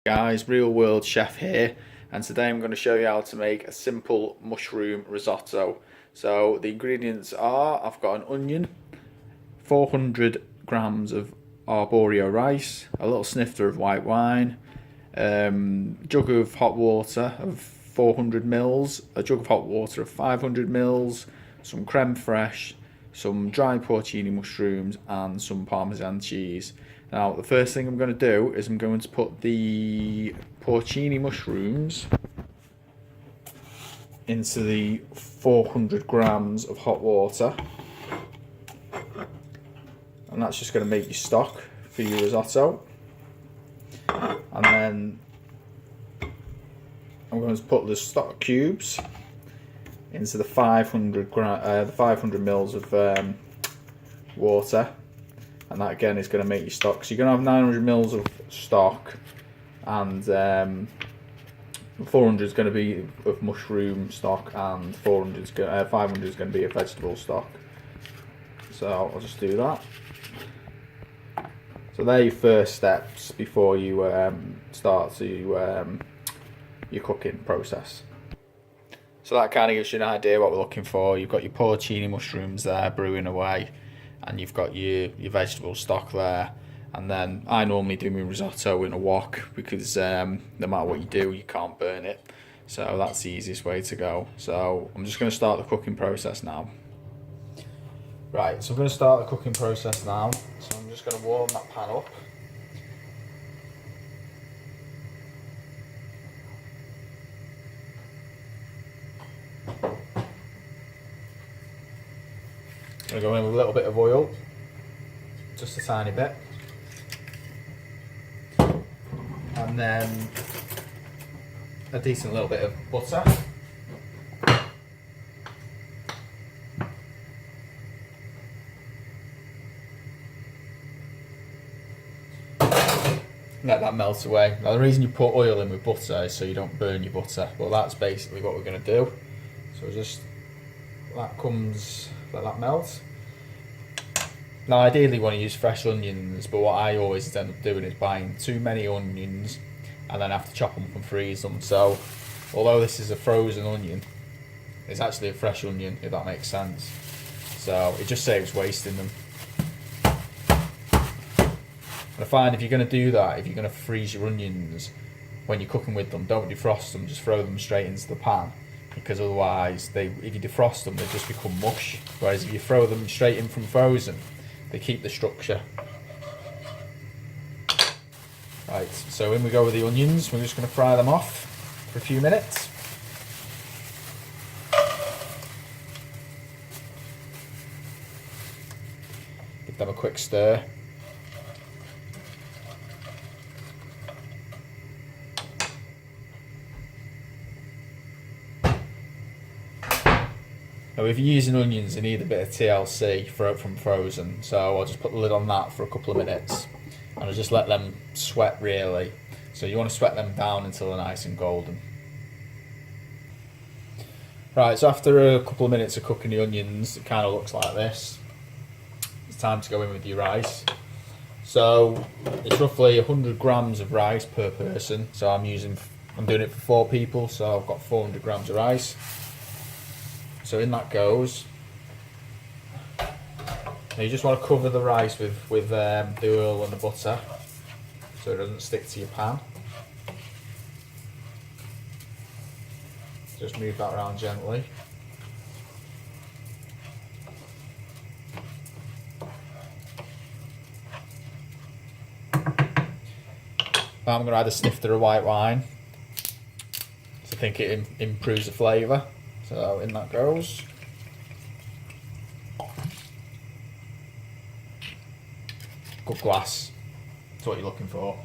Guys, Real World Chef here, and today I'm going to show you how to make a simple mushroom risotto. So the ingredients are, I've got an onion, 400 grams of Arborio rice, a little snifter of white wine, jug of hot water of 400 mils, a jug of hot water of 500 mils, some creme fraiche, some dried porcini mushrooms and some parmesan cheese. Now the first thing I'm going to do is I'm going to put the porcini mushrooms into the 400 grams of hot water, and that's just going to make your stock for your risotto. And then I'm going to put the stock cubes into the 500 mils of water, and that again is going to make your stock. So you're going to have 900 mils of stock, and 400 is going to be of mushroom stock, and 500 is going to be a vegetable stock. So I'll just do that. So they're your first steps before you start to your cooking process. So that kind of gives you an idea what we're looking for. You've got your porcini mushrooms there brewing away, and you've got your vegetable stock there. And then I normally do my risotto in a wok because no matter what you do, you can't burn it. So that's the easiest way to go. So I'm just going to start the cooking process now. Right, so I'm going to start the cooking process now. So I'm just going to warm that pan up. I'm going to go in with a little bit of oil, just a tiny bit, and then a decent little bit of butter. Let that melt away. Now the reason you put oil in with butter is so you don't burn your butter, but that's basically what we're going to do. So just let that melt. Now ideally you want to use fresh onions, but what I always end up doing is buying too many onions and then have to chop them up and freeze them. So although this is a frozen onion, it's actually a fresh onion, if that makes sense. So it just saves wasting them. And I find if you're going to do that, if you're going to freeze your onions when you're cooking with them, don't defrost them, just throw them straight into the pan, because otherwise if you defrost them, they just become mush. Whereas if you throw them straight in from frozen, they keep the structure. Right, so in we go with the onions. We're just going to fry them off for a few minutes. Give them a quick stir. Now if you're using onions, they need a bit of TLC from frozen, so I'll just put the lid on that for a couple of minutes and I'll just let them sweat really. So you want to sweat them down until they're nice and golden. Right, so after a couple of minutes of cooking the onions, it kind of looks like this. It's time to go in with your rice. So it's roughly 100 grams of rice per person, so I'm doing it for 4 people, so I've got 400 grams of rice. So in that goes. Now you just want to cover the rice with the oil and the butter so it doesn't stick to your pan. Just move that around gently. Now I'm going to add a snifter of white wine. So I think it improves the flavour. So in that goes. Good glass. That's what you're looking for.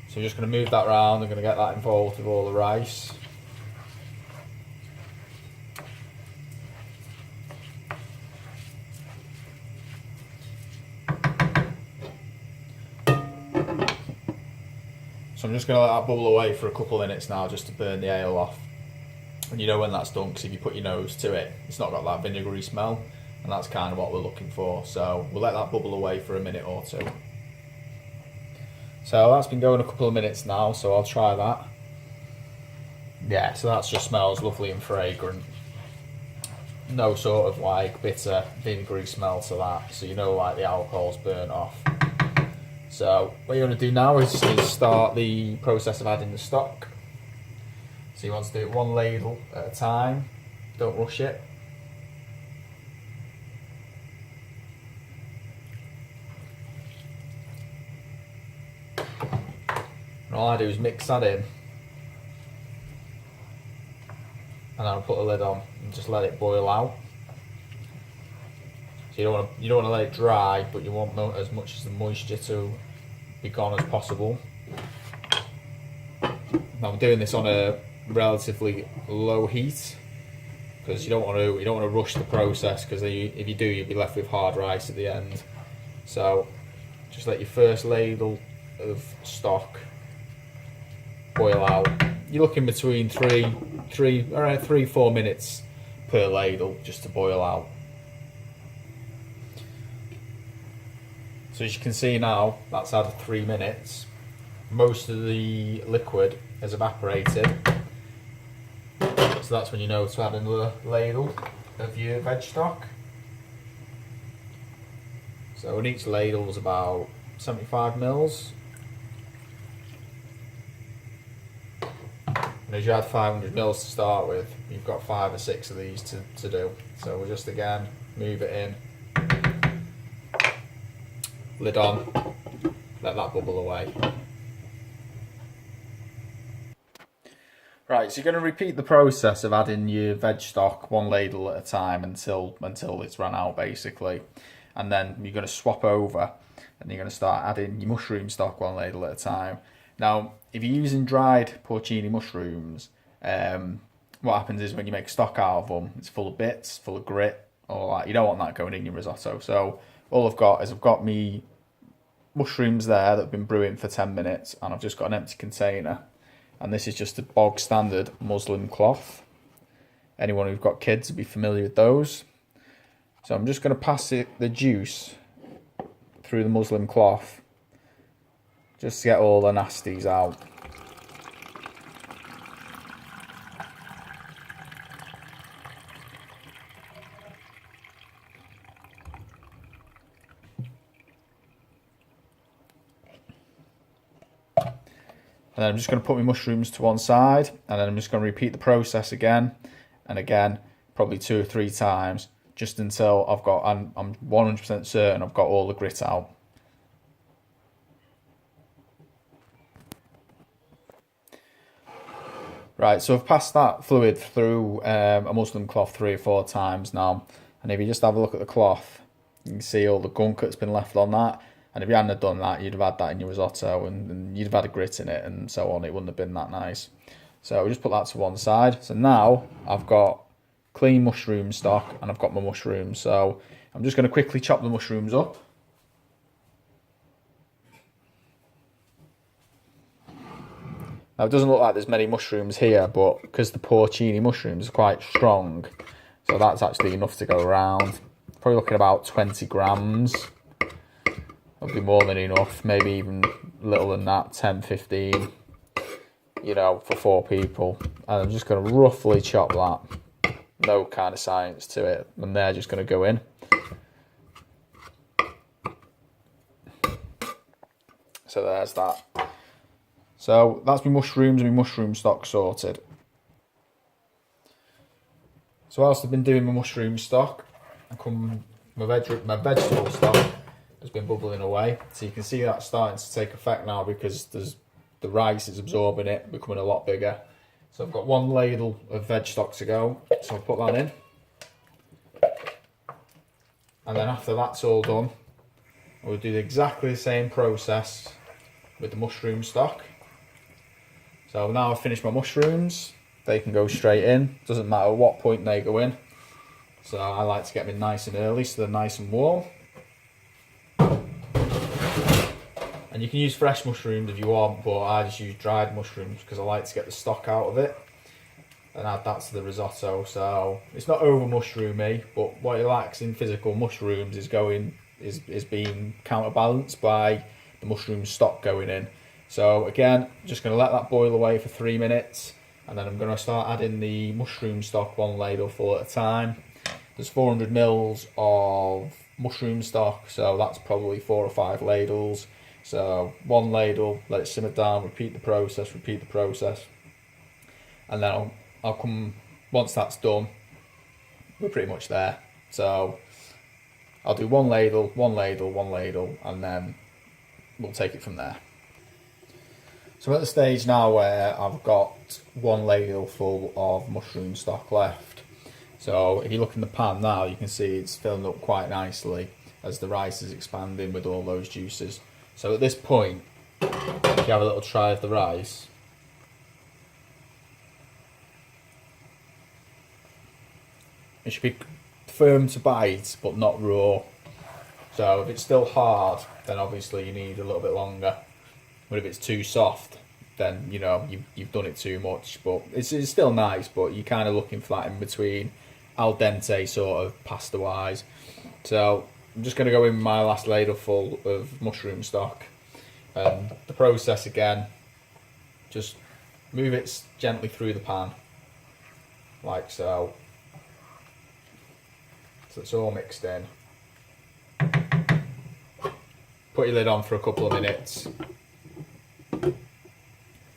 So I'm just going to move that around. I'm going to get that involved with all the rice. So I'm just going to let that bubble away for a couple of minutes now, just to burn the ale off. And you know when that's done, because if you put your nose to it, it's not got that vinegary smell. and that's kind of what we're looking for. So we'll let that bubble away for a minute or two. So that's been going a couple of minutes now, so I'll try that. Yeah, so that just smells lovely and fragrant. No sort of like bitter vinegary smell to that, so you know like the alcohol's burnt off. So what you want to do now is start the process of adding the stock. So you want to do it 1 ladle at a time, don't rush it. And all I do is mix that in, and I'll put the lid on and just let it boil out. So you don't want to let it dry, but you want as much as the moisture to be gone as possible. Now I'm doing this on a relatively low heat because you don't want to rush the process, because if you do, you'll be left with hard rice at the end. So just let your first ladle of stock boil out. You're looking between around 3-4 minutes per ladle just to boil out. So as you can see now, that's had 3 minutes. Most of the liquid has evaporated. So that's when you know to add another ladle of your veg stock. So in each ladle was about 75 mils. And as you add 500 mils to start with, you've got 5 or 6 of these to do. So we'll just again move it in, lid on, let that bubble away. Right, so you're going to repeat the process of adding your veg stock 1 ladle at a time until it's run out basically. And then you're going to swap over and you're going to start adding your mushroom stock 1 ladle at a time. Now, if you're using dried porcini mushrooms, what happens is when you make stock out of them, it's full of bits, full of grit, or like, you don't want that going in your risotto. So all I've got me mushrooms there that have been brewing for 10 minutes, and I've just got an empty container. And this is just a bog standard muslin cloth. Anyone who's got kids will be familiar with those. So I'm just going to pass the juice through the muslin cloth just to get all the nasties out. And then I'm just going to put my mushrooms to one side, and then I'm just going to repeat the process again and again, probably 2 or 3 times, just until I'm 100% certain I've got all the grit out. Right, so I've passed that fluid through a muslin cloth 3 or 4 times now, and if you just have a look at the cloth, you can see all the gunk that's been left on that. And if you hadn't have done that, you'd have had that in your risotto, and you'd have had a grit in it and so on. It wouldn't have been that nice. So we just put that to one side. So now I've got clean mushroom stock and I've got my mushrooms. So I'm just going to quickly chop the mushrooms up. Now it doesn't look like there's many mushrooms here, but because the porcini mushrooms are quite strong, so that's actually enough to go around. Probably looking about 20 grams. That'll be more than enough, maybe even little than that, 10, 15, you know, for 4 people. And I'm just going to roughly chop that. No kind of science to it. And they're just going to go in. So there's that. So that's my mushrooms and my mushroom stock sorted. So whilst I've been doing my mushroom stock, my vegetable stock has been bubbling away. So you can see that starting to take effect now, because the rice is absorbing it, becoming a lot bigger. So I've got 1 ladle of veg stock to go. So I'll put that in. And then after that's all done, we'll do exactly the same process with the mushroom stock. So now I've finished my mushrooms, they can go straight in. Doesn't matter what point they go in. So I like to get them in nice and early so they're nice and warm. And you can use fresh mushrooms if you want, but I just use dried mushrooms because I like to get the stock out of it. then add that to the risotto. So it's not over mushroomy, but what it lacks in physical mushrooms is being counterbalanced by the mushroom stock going in. So again, just going to let that boil away for 3 minutes, and then I'm going to start adding the mushroom stock 1 ladle full at a time. There's 400 mils of mushroom stock, so that's probably 4 or 5 ladles. So 1 ladle, let it simmer down, repeat the process, and then I'll come, once that's done, we're pretty much there. So I'll do 1 ladle, 1 ladle, 1 ladle, and then we'll take it from there. So I'm at the stage now where I've got 1 ladle full of mushroom stock left. So if you look in the pan now, you can see it's filling up quite nicely as the rice is expanding with all those juices. So at this point, if you have a little try of the rice, it should be firm to bite but not raw. So if it's still hard, then obviously you need a little bit longer. But if it's too soft, then you know you've done it too much. But it's still nice, but you're kind of looking for that in between, al dente sort of pasta wise. So I'm just going to go in with my last ladle full of mushroom stock, and the process again, just move it gently through the pan like so, so it's all mixed in. Put your lid on for a couple of minutes,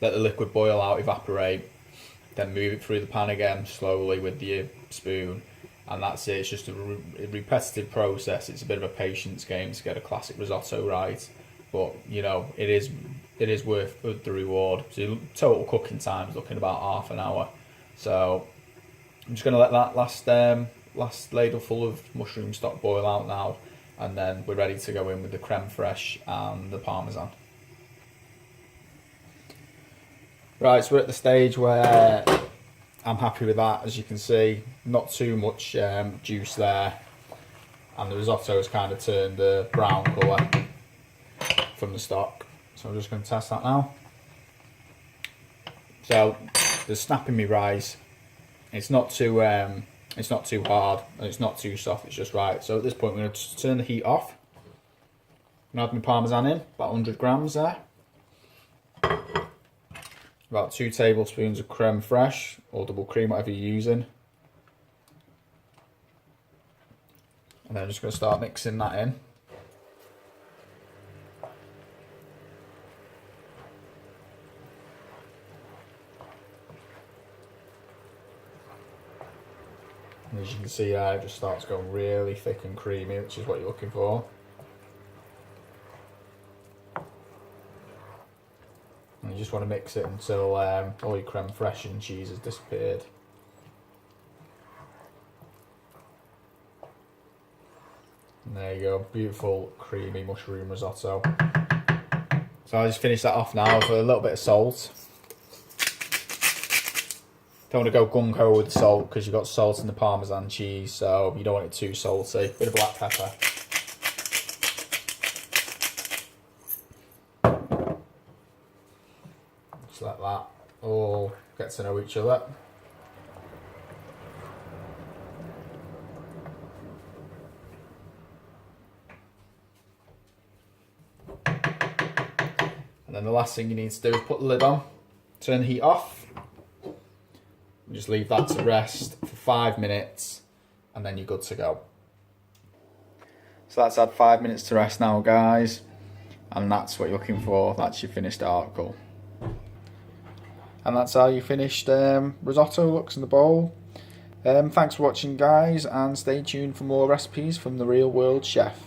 let the liquid boil out, evaporate, then move it through the pan again slowly with your spoon, and that's it. It's just a repetitive process. It's a bit of a patience game to get a classic risotto right, but you know it is worth the reward. So total cooking time is looking about half an hour. So I'm just going to let that last ladle full of mushroom stock boil out now, and then we're ready to go in with the creme fraiche and the parmesan. Right, so we're at the stage where I'm happy with that. As you can see, not too much juice there, and the risotto has kind of turned a brown colour from the stock. So I'm just going to test that now. So the snap in my rice, it's not too hard and it's not too soft, it's just right. So at this point, I'm going to turn the heat off. I'm going to add my parmesan in, about 100 grams there. About 2 tablespoons of creme fraiche or double cream, whatever you're using. And then I'm just going to start mixing that in. And as you can see there, it just starts going really thick and creamy, which is what you're looking for. And you just want to mix it until all your creme fraiche and cheese has disappeared. And there you go, beautiful creamy mushroom risotto. So I'll just finish that off now with a little bit of salt. Don't want to go gung-ho with the salt because you've got salt in the parmesan cheese, so you don't want it too salty. Bit of black pepper. Just let that all get to know each other. And then the last thing you need to do is put the lid on, turn the heat off, and just leave that to rest for 5 minutes, and then you're good to go. So that's had 5 minutes to rest now, guys, and that's what you're looking for. That's your finished article. And that's how your finished risotto looks in the bowl. Thanks for watching, guys, and stay tuned for more recipes from the Real World Chef.